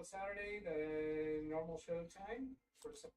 Saturday, the normal show time for some.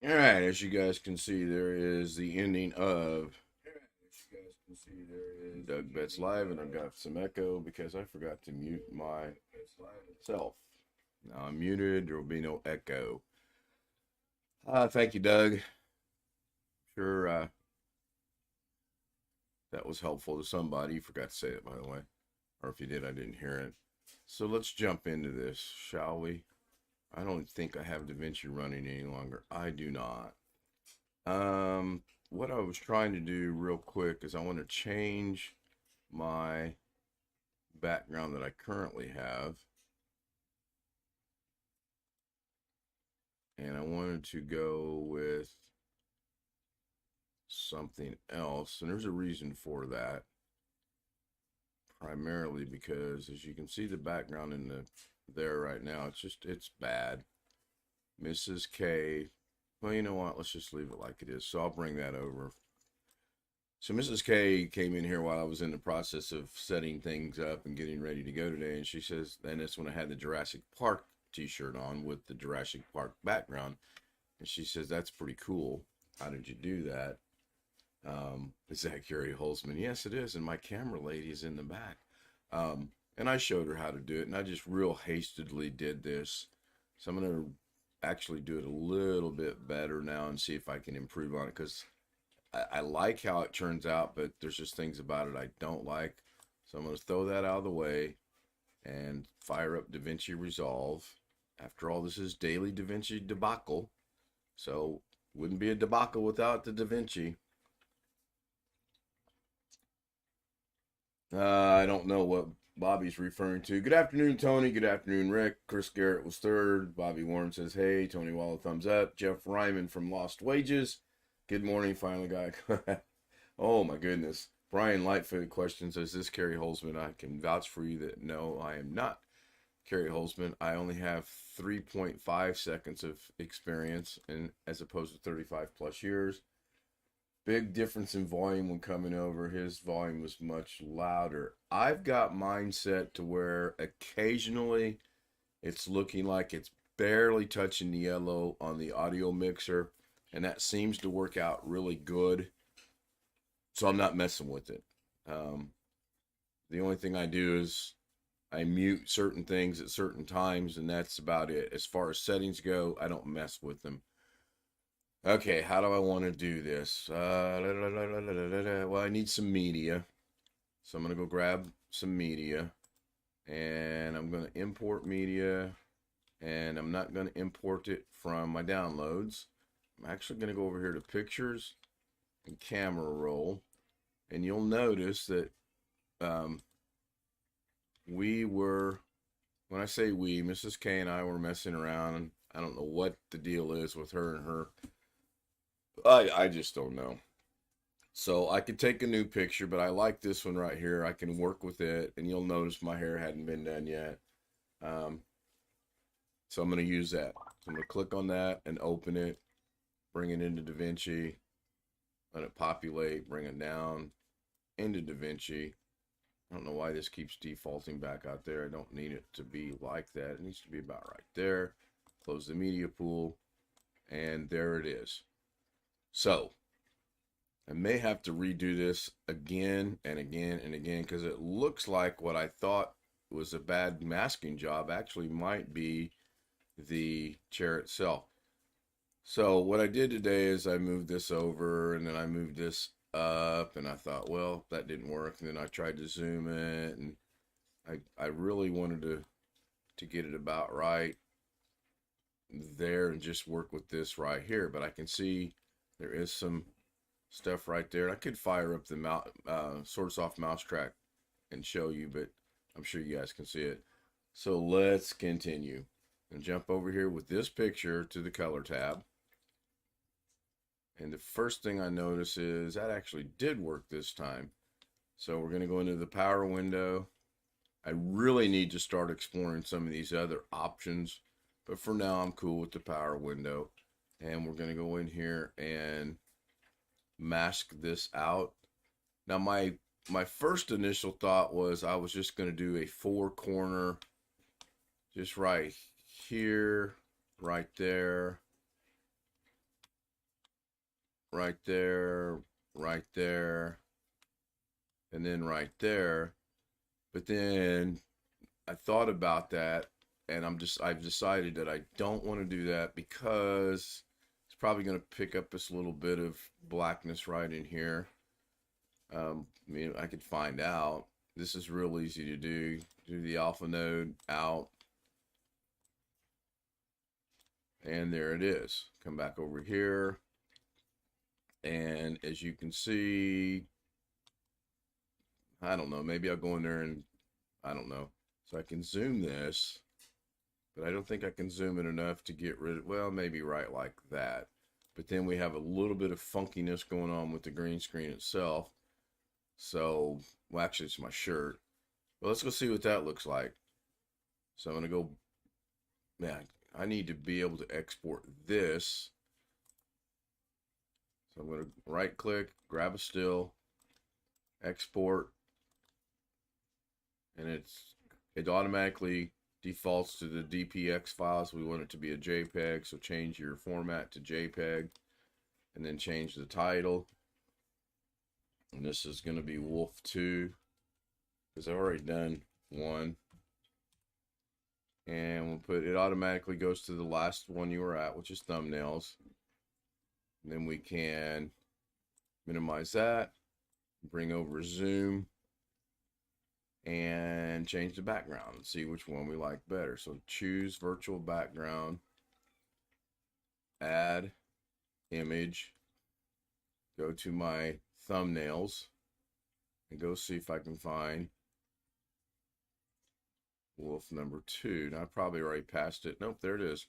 All right, as you guys can see, there is the ending of Doug Betts Live, and I've got some echo because I forgot to mute myself. Now I'm muted, there will be no echo. Thank you, Doug. Sure, that was helpful to somebody. You forgot to say it, by the way. Or if you did, I didn't hear it. So let's jump into this, shall we? I don't think I have Davinci running any longer. I do not. What I was trying to do real quick is I want to change my background that I currently have. And I wanted to go with something else. And there's a reason for that. Primarily because, as you can see, the background in there right now, it's bad. Mrs. K. Well, you know what? Let's just leave it like it is. So I'll bring that over. So Mrs. K came in here while I was in the process of setting things up and getting ready to go today. And she says, and that's when I had the Jurassic Park t-shirt on with the Jurassic Park background. And she says, that's pretty cool. How did you do that? Is that Gary Holzman? Yes, it is. And my camera lady is in the back. And I showed her how to do it. And I just real hastily did this. So I'm going to actually do it a little bit better now and see if I can improve on it, because I like how it turns out, but there's just things about it I don't like. So I'm going to throw that out of the way and fire up Davinci Resolve. After all, this is daily Davinci Debacle, so wouldn't be a debacle without the Davinci. I don't know what Bobby's referring to. Good afternoon, Tony. Good afternoon, Rick. Chris Garrett was third. Bobby Warren says, hey. Tony Waller, thumbs up. Jeff Ryman from Lost Wages. Good morning, finally got. Oh, my goodness. Brian Lightfoot questions, is this Kerry Holzman? I can vouch for you that no, I am not Kerry Holzman. I only have 3.5 seconds of experience, and as opposed to 35 plus years. Big difference in volume when coming over. His volume was much louder. I've got mine set to where occasionally it's looking like it's barely touching the yellow on the audio mixer, and that seems to work out really good. So I'm not messing with it. The only thing I do is I mute certain things at certain times, and that's about it. As far as settings go, I don't mess with them. Okay, how do I want to do this? Well, I need some media. So I'm going to go grab some media. And I'm going to import media. And I'm not going to import it from my downloads. I'm actually going to go over here to Pictures and Camera Roll. And you'll notice that when I say we, Mrs. K and I were messing around. And I don't know what the deal is with her and her. I just don't know. So I could take a new picture, but I like this one right here. I can work with it, and you'll notice my hair hadn't been done yet. So I'm going to use that. So I'm going to click on that and open it, bring it into Davinci, let it populate, bring it down into Davinci. I don't know why this keeps defaulting back out there. I don't need it to be like that. It needs to be about right there. Close the media pool, and there it is. So I may have to redo this again and again and again, because it looks like what I thought was a bad masking job actually might be the chair itself. So what I did today is I moved this over, and then I moved this up, and I thought, well, that didn't work. And then I tried to zoom it, and I really wanted to get it about right there and just work with this right here. But I can see there is some stuff right there. I could fire up the Swordsoft Mousetrack and show you, but I'm sure you guys can see it. So let's continue and jump over here with this picture to the color tab. And the first thing I notice is that actually did work this time. So we're going to go into the power window. I really need to start exploring some of these other options, but for now I'm cool with the power window. And we're going to go in here and mask this out. Now my first initial thought was I was just going to do a 4-corner, just right here, right there, right there, right there, and then right there. But then I thought about that, and I've decided that I don't want to do that because it's probably going to pick up this little bit of blackness right in here. I mean, I could find out. This is real easy to do. Do the alpha node out. And there it is. Come back over here. And as you can see, I don't know, maybe I'll go in there and, I don't know. So I can zoom this, but I don't think I can zoom it enough to get rid of, well, maybe right like that. But then we have a little bit of funkiness going on with the green screen itself. So, well, actually it's my shirt. Well, let's go see what that looks like. So I'm going to go, man, I need to be able to export this. So I'm going to right click, grab a still, export, and it automatically defaults to the DPX files. We want it to be a JPEG, so change your format to JPEG, and then change the title. And this is going to be Wolf 2, because I've already done 1. And we'll put, it automatically goes to the last one you were at, which is thumbnails. And then we can minimize that, bring over zoom, and change the background and see which one we like better. So choose virtual background, add image, go to my thumbnails, and go see if I can find wolf number 2. Now I probably already passed it. Nope, there it is.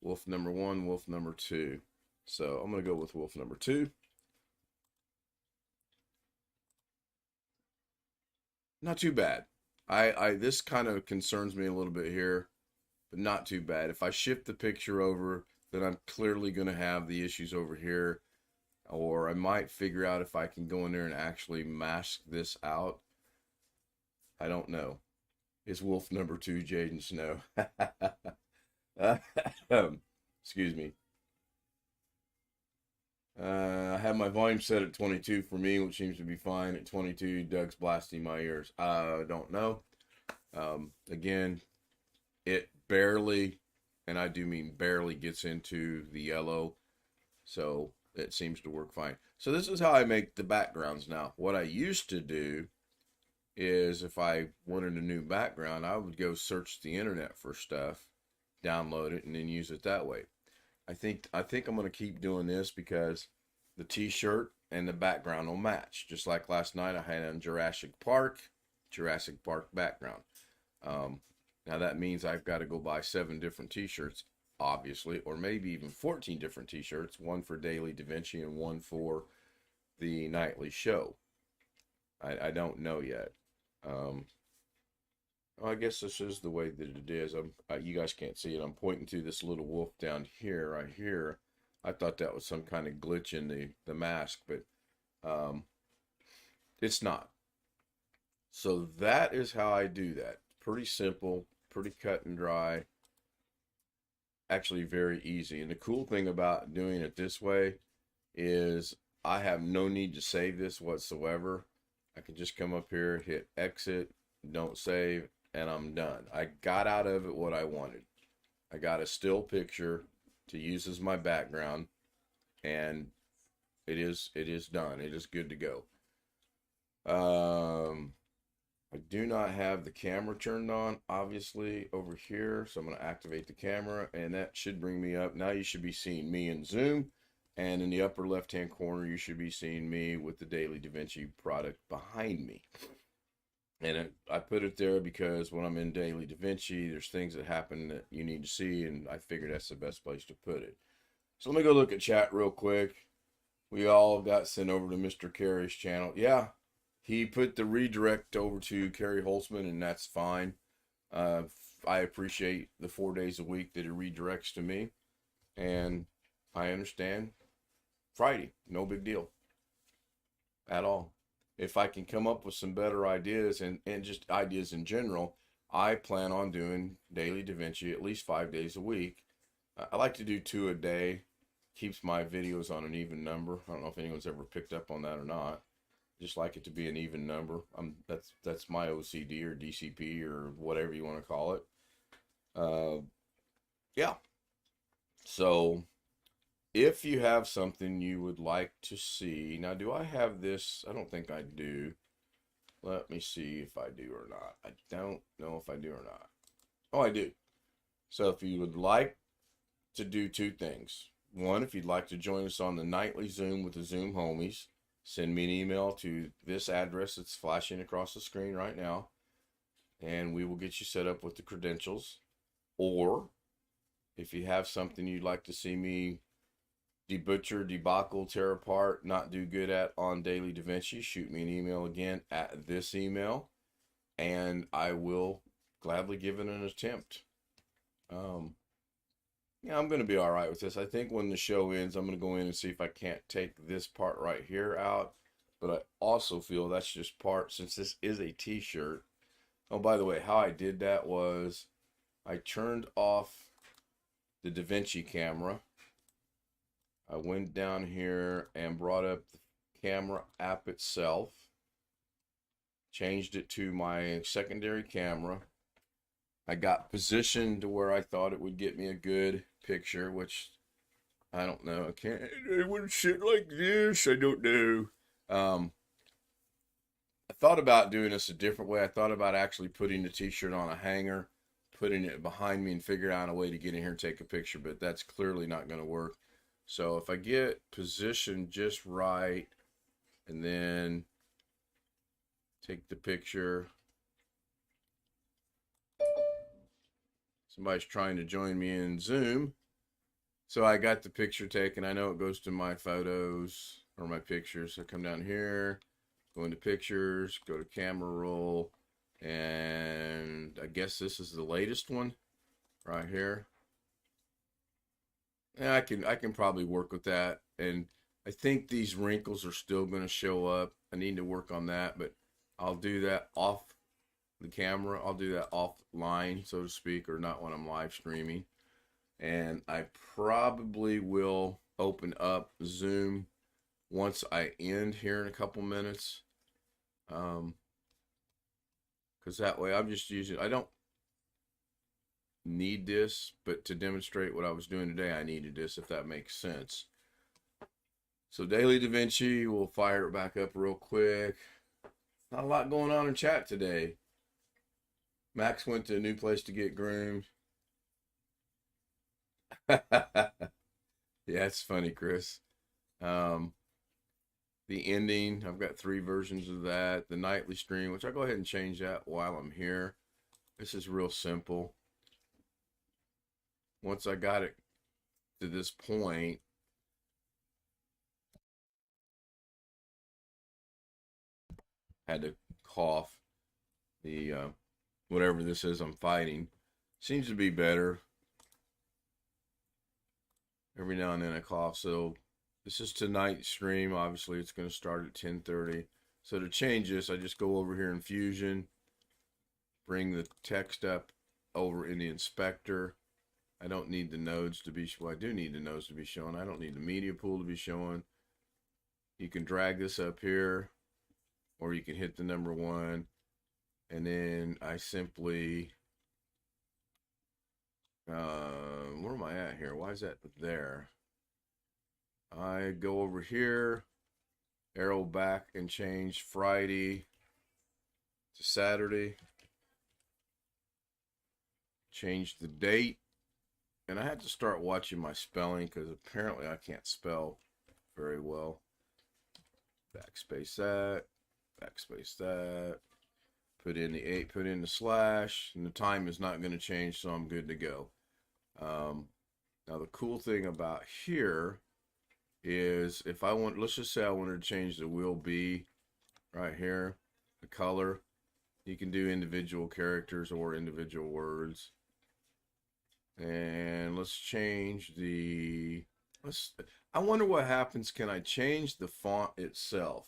Wolf number 1, wolf number 2. So I'm going to go with wolf number 2. Not too bad. This kind of concerns me a little bit here, but not too bad. If I shift the picture over, then I'm clearly going to have the issues over here. Or I might figure out if I can go in there and actually mask this out. I don't know. It's wolf number 2, Jaden Snow. Excuse me. I have my volume set at 22 for me, which seems to be fine. At 22, Doug's blasting my ears. I don't know. Again, it barely, and I do mean barely, gets into the yellow. So it seems to work fine. So this is how I make the backgrounds now. What I used to do is if I wanted a new background, I would go search the internet for stuff, download it, and then use it that way. I think I'm going to keep doing this because the t-shirt and the background will match. Just like last night I had on Jurassic Park background. Now that means I've got to go buy 7 different t-shirts, obviously, or maybe even 14 different t-shirts, one for Daily Davinci and one for the nightly show. I don't know yet. I guess this is the way that it is. You guys can't see it. I'm pointing to this little wolf down here, right here. I thought that was some kind of glitch in the mask, but it's not. So that is how I do that. Pretty simple, pretty cut and dry. Actually very easy. And the cool thing about doing it this way is I have no need to save this whatsoever. I can just come up here, hit exit, don't save, and I'm done. I got out of it what I wanted. I got a still picture to use as my background, and it is done. It is good to go. I do not have the camera turned on, obviously, over here, so I'm going to activate the camera, and that should bring me up. Now you should be seeing me in Zoom, and in the upper left-hand corner, you should be seeing me with the Daily Davinci product behind me. And I put it there because when I'm in Daily Davinci, there's things that happen that you need to see, and I figured that's the best place to put it. So let me go look at chat real quick. We all got sent over to Mr. Carey's channel. Yeah, he put the redirect over to Kerry Holtzman, and that's fine. I appreciate the 4 days a week that he redirects to me, and I understand Friday, no big deal at all. If I can come up with some better ideas and just ideas in general, I plan on doing daily Davinci at least 5 days a week. I like to do 2 a day. Keeps my videos on an even number. I don't know if anyone's ever picked up on that or not. Just like it to be an even number. That's my OCD or DCP or whatever you want to call it. Yeah. So if you have something you would like to see, now do I have this? I don't think I do. Let me see if I do or not. I don't know if I do or not. Oh, I do. So if you would like to do 2 things. One, if you'd like to join us on the nightly Zoom with the Zoom homies, send me an email to this address that's flashing across the screen right now, and we will get you set up with the credentials. Or if you have something you'd like to see me debutcher, debacle, tear apart, not do good at on Daily Davinci, shoot me an email again at this email, and I will gladly give it an attempt. Yeah, I'm going to be all right with this. I think when the show ends, I'm going to go in and see if I can't take this part right here out. But I also feel that's just part, since this is a t-shirt. Oh, by the way, how I did that was I turned off the Davinci camera. I went down here and brought up the camera app itself. Changed it to my secondary camera. I got positioned to where I thought it would get me a good picture, which I don't know. I wouldn't sit like this. I don't know. I thought about doing this a different way. I thought about actually putting the t-shirt on a hanger, putting it behind me, and figure out a way to get in here and take a picture, but that's clearly not going to work. So if I get positioned just right and then take the picture. Somebody's trying to join me in Zoom. So I got the picture taken. I know it goes to my photos or my pictures. So I come down here, go into pictures, go to camera roll, and I guess this is the latest one right here. Yeah, I can probably work with that. And I think these wrinkles are still going to show up. I need to work on that, but I'll do that off the camera. I'll do that offline, so to speak, or not when I'm live streaming. And I probably will open up Zoom once I end here in a couple minutes. Because that way I'm just using, I don't need this, but to demonstrate what I was doing today, I needed this, if that makes sense. So Daily Davinci, we'll fire it back up real quick. Not a lot going on in chat today. Max went to a new place to get groomed. Yeah, it's funny, Chris. The ending, I've got 3 versions of that. The nightly stream, which I'll go ahead and change that while I'm here. This is real simple. Once I got it to this point, had to cough. The whatever this is I'm fighting seems to be better. Every now and then I cough. So this is tonight's stream. Obviously it's going to start at 10:30. So to change this, I just go over here in Fusion, bring the text up over in the inspector. I don't need the nodes to be, well, I do need the nodes to be shown. I don't need the media pool to be shown. You can drag this up here, or you can hit the number 1, and then I simply, where am I at here? Why is that there? I go over here, arrow back, and change Friday to Saturday. Change the date. And I had to start watching my spelling because apparently I can't spell very well. Backspace that. Backspace that. Put in the 8, put in the slash, and the time is not going to change, so I'm good to go. Now the cool thing about here is if I want, let's just say I wanted to change the will be right here, the color. You can do individual characters or individual words. And let's change the, I wonder what happens. Can I change the font itself?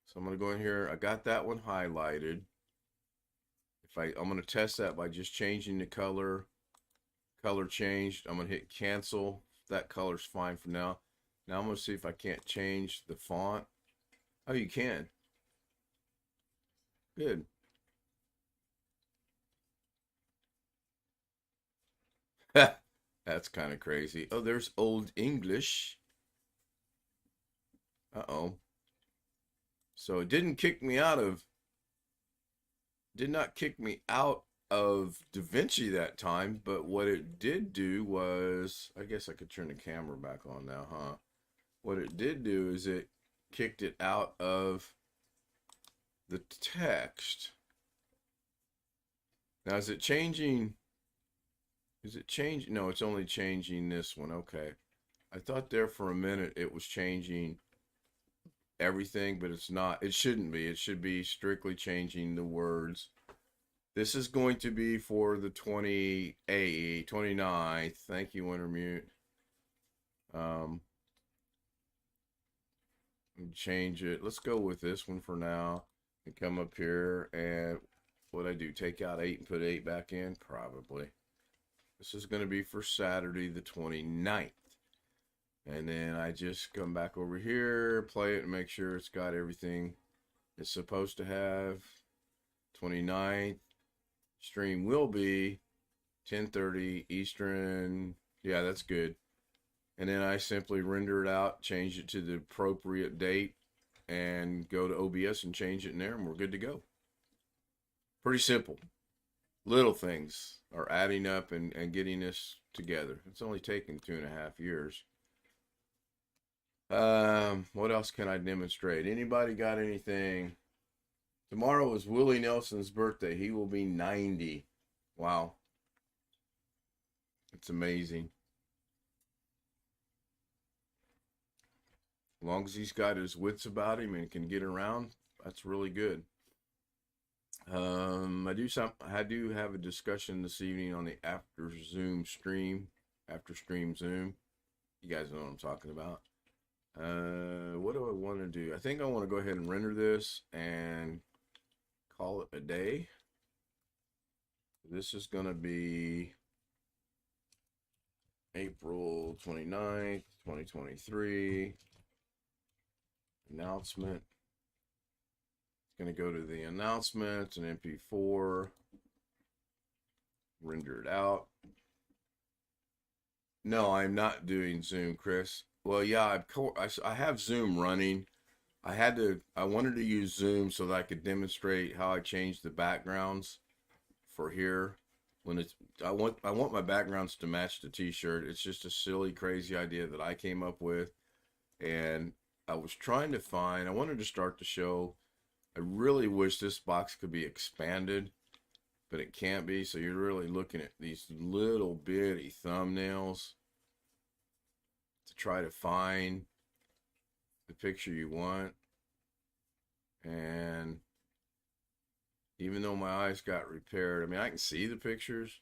So I'm going to go in here. I got that one highlighted. I'm going to test that by just changing the color. Color changed. I'm going to hit cancel. That color's fine for now. Now I'm going to see if I can't change the font. Oh, you can. Good. That's kind of crazy. Oh, there's Old English. Uh-oh. So it did not kick me out of Davinci that time, but what it did do was, I guess I could turn the camera back on now, huh? What it did do is it kicked it out of the text. Now, is it changing? Is it changing? No, it's only changing this one. Okay. I thought there for a minute it was changing everything, but it's not. It shouldn't be. It should be strictly changing the words. This is going to be for the 29th. Thank you, Wintermute. Change it. Let's go with this one for now. And come up here and what I do? Take out 8 and put 8 back in? Probably. This is going to be for Saturday the 29th. And then I just come back over here, play it, and make sure it's got everything it's supposed to have. 29th. Stream will be 10:30 Eastern. Yeah, that's good. And then I simply render it out, change it to the appropriate date, and go to OBS and change it in there, and we're good to go. Pretty simple. Little things are adding up and getting this together. It's only taken 2.5 years. What else can I demonstrate? Anybody got anything? Tomorrow is Willie Nelson's birthday. He will be 90. Wow. It's amazing. As long as he's got his wits about him and can get around, that's really good. I do have a discussion this evening on the after stream Zoom. You guys know what I'm talking about. What do I want to do? I think I want to go ahead and render this and call it a day. This is going to be April 29th, 2023. Announcement. It's going to go to the announcements and MP4. Render it out. No, I'm not doing Zoom, Chris. Well, yeah, I have Zoom running. I wanted to use Zoom so that I could demonstrate how I changed the backgrounds for here. I want my backgrounds to match the t-shirt. It's just a silly, crazy idea that I came up with. And I was trying to I wanted to start the show. I really wish this box could be expanded, but it can't be. So you're really looking at these little bitty thumbnails to try to find the picture you want. And even though my eyes got repaired, I mean, I can see the pictures.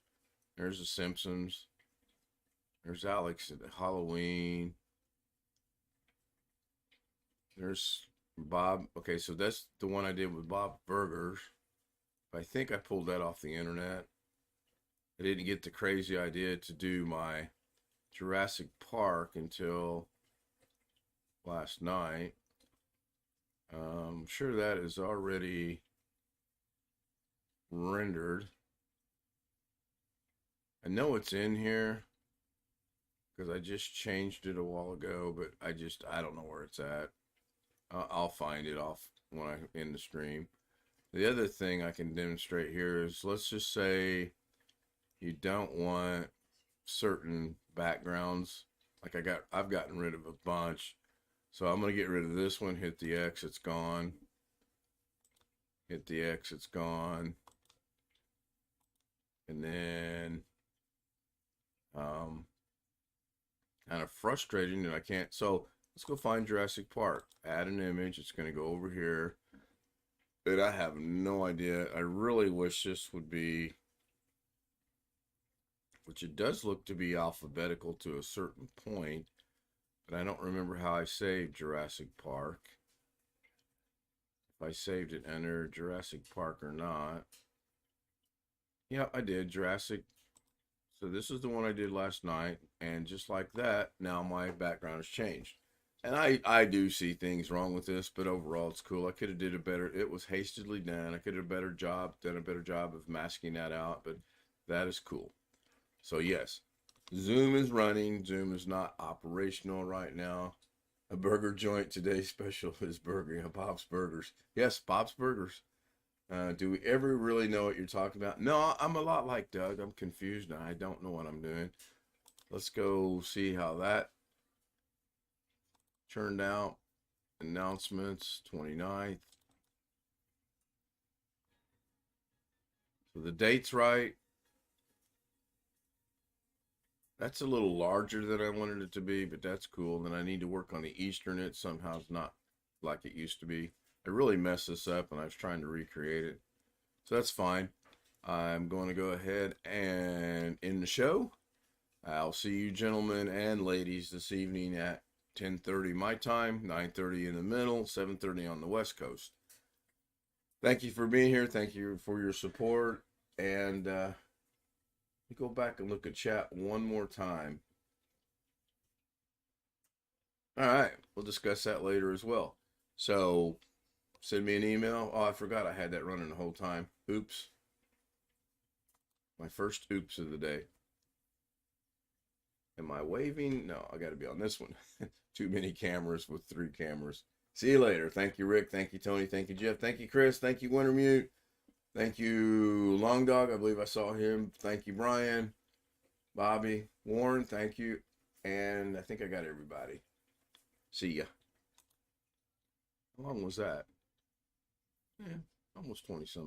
There's the Simpsons. There's Alex at Halloween. There's Bob. Okay, so that's the one I did with Bob Burgers. I think I pulled that off the internet. I didn't get the crazy idea to do my Jurassic Park until last night. I'm sure that is already rendered. I know it's in here because I just changed it a while ago, but I don't know where it's at. I'll find it off when I end the stream. The other thing I can demonstrate here is, let's just say you don't want certain backgrounds. Like I've gotten rid of a bunch. So I'm going to get rid of this one, hit the X, it's gone. Hit the X, it's gone. And then kind of frustrating that I can't. So Let's go find Jurassic Park. Add an image. It's going to go over here. And I have no idea. I really wish this would be, which it does look to be alphabetical to a certain point, but I don't remember how I saved Jurassic Park. If I saved it under Jurassic Park or not. Yeah, I did. Jurassic. So this is the one I did last night. And just like that, now my background has changed. And I do see things wrong with this, but overall it's cool. I could have did a better, it was hastily done. I could have done a better job of masking that out, but that is cool. So yes, Zoom is running. Zoom is not operational right now. A burger joint today special is burgering. Bob's Burgers. Yes, Bob's Burgers. Do we ever really know what you're talking about? No, I'm a lot like Doug. I'm confused now. I don't know what I'm doing. Let's go see how that turned out. Announcements, 29th. So the date's right. That's a little larger than I wanted it to be, but that's cool. Then I need to work on the Eastern. It somehow is not like it used to be. I really messed this up and I was trying to recreate it. So that's fine. I'm going to go ahead and end the show. I'll see you gentlemen and ladies this evening at 10:30 my time, 9:30 in the middle, 7:30 on the West Coast. Thank you for being here. Thank you for your support. And let me go back and look at chat one more time. All right. We'll discuss that later as well. So send me an email. Oh, I forgot I had that running the whole time. Oops. My first oops of the day. Am I waving? No, I got to be on this one. Too many cameras with 3 cameras. See you later. Thank you, Rick. Thank you, Tony. Thank you, Jeff. Thank you, Chris. Thank you, Wintermute. Thank you, Long Dog. I believe I saw him. Thank you, Brian. Bobby. Warren, thank you. And I think I got everybody. See ya. How long was that? Yeah, almost 20 something.